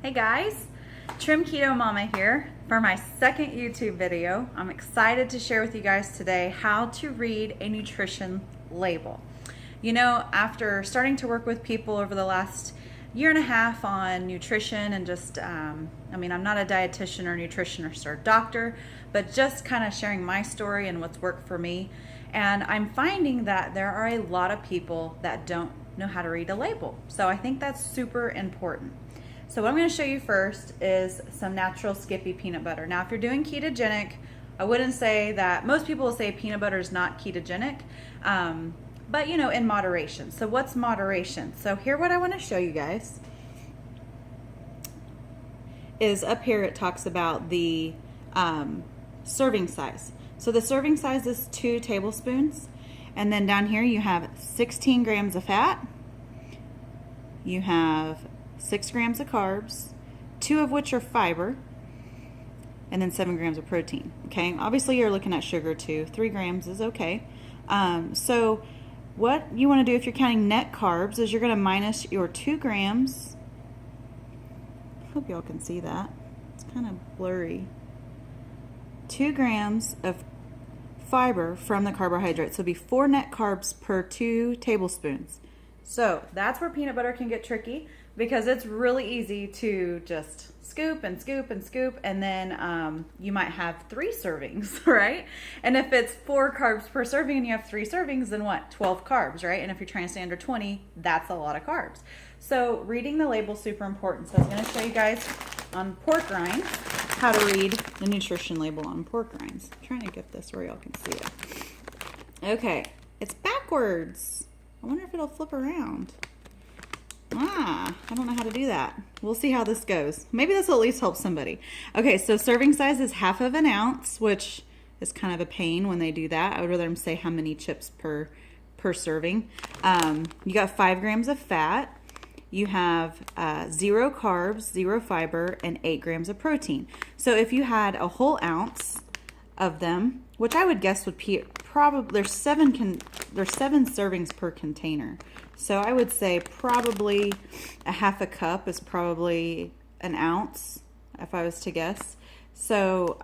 Hey guys, Trim Keto Mama here for my second YouTube video. I'm excited to share with you guys today how to read a nutrition label. You know, after starting to work with people over the last year and a half on nutrition and just, I'm not a dietitian or nutritionist or doctor, but just kind of sharing my story and what's worked for me. And I'm finding that there are a lot of people that don't know how to read a label. So I think that's super important. So what I'm going to show you first is some natural Skippy peanut butter. Now, if you're doing ketogenic, I wouldn't say that. Most people will say peanut butter is not ketogenic, but you know, in moderation. So what's moderation? So here, what I want to show you guys is up here. It talks about the serving size. So the serving size is 2 tablespoons, and then down here you have 16 grams of fat. You have 6 grams of carbs, 2 of which are fiber, and then 7 grams of protein. Okay, obviously you're looking at sugar too. 3 grams is okay. So what you want to do if you're counting net carbs is you're going to minus your 2 grams. I hope y'all can see that. It's kind of blurry. 2 grams of fiber from the carbohydrates. So it'll be 4 net carbs per 2 tablespoons. So that's where peanut butter can get tricky, because it's really easy to just scoop and scoop and scoop, and then you might have 3 servings, right? And if it's 4 carbs per serving and you have 3 servings, then what? 12 carbs, right? And if you're trying to stay under 20, that's a lot of carbs. So reading the label is super important. So I was going to show you guys on pork rinds how to read the nutrition label on pork rinds. I'm trying to get this where y'all can see it. Okay, it's backwards. I wonder if it'll flip around. I don't know how to do that. We'll see how this goes. Maybe this will at least help somebody. Okay, so serving size is 1/2 ounce, which is kind of a pain when they do that. I would rather them say how many chips per serving. You got 5 grams of fat. You have 0 carbs, 0 fiber, and 8 grams of protein. So if you had a whole ounce of them, which I would guess would be probably, there's 7 servings per container. So I would say probably a 1/2 cup is probably an ounce, if I was to guess. So,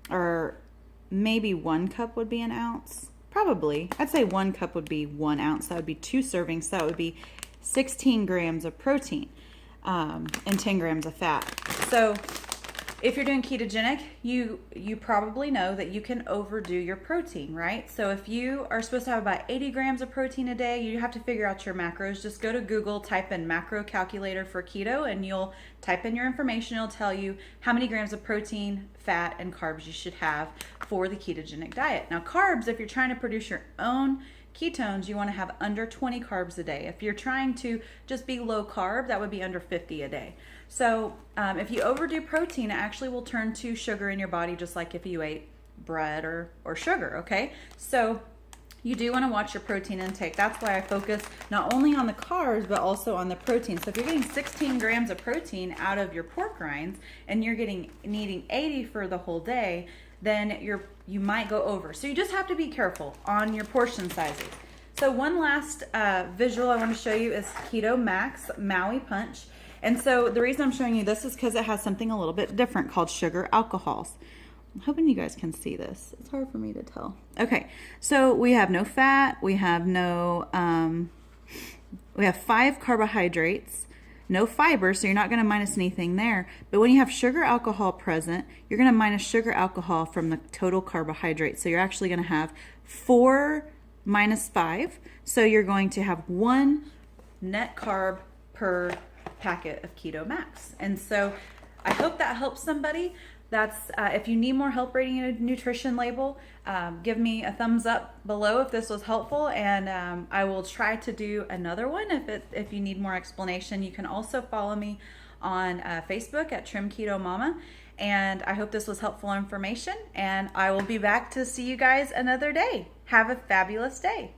or maybe 1 cup would be an ounce. Probably. I'd say 1 cup would be 1 ounce. That would be 2 servings. So that would be 16 grams of protein and 10 grams of fat. So if you're doing ketogenic, you probably know that you can overdo your protein, right? So if you are supposed to have about 80 grams of protein a day, you have to figure out your macros. Just go to Google, type in macro calculator for keto, and you'll type in your information. It'll tell you how many grams of protein, fat, and carbs you should have for the ketogenic diet. Now carbs, if you're trying to produce your own ketones, you want to have under 20 carbs a day. If you're trying to just be low carb, that would be under 50 a day. So if you overdo protein, it actually will turn to sugar in your body, just like if you ate bread or sugar, okay? So you do want to watch your protein intake. That's why I focus not only on the carbs, but also on the protein. So if you're getting 16 grams of protein out of your pork rinds and you're needing 80 for the whole day, then you might go over. So you just have to be careful on your portion sizes. So one last visual I want to show you is Keto Max Maui Punch. And so the reason I'm showing you this is because it has something a little bit different called sugar alcohols. I'm hoping you guys can see this. It's hard for me to tell. Okay, so we have no fat, we have no, we have 5 carbohydrates, no fiber, so you're not going to minus anything there. But when you have sugar alcohol present, you're going to minus sugar alcohol from the total carbohydrate. So you're actually going to have 4 minus 5. So you're going to have 1 net carb per packet of Keto Max. And so I hope that helps somebody. That's if you need more help reading a nutrition label, give me a thumbs up below if this was helpful, and I will try to do another one if you need more explanation. You can also follow me on Facebook at Trim Keto Mama, and I hope this was helpful information, and I will be back to see you guys another day. Have a fabulous day.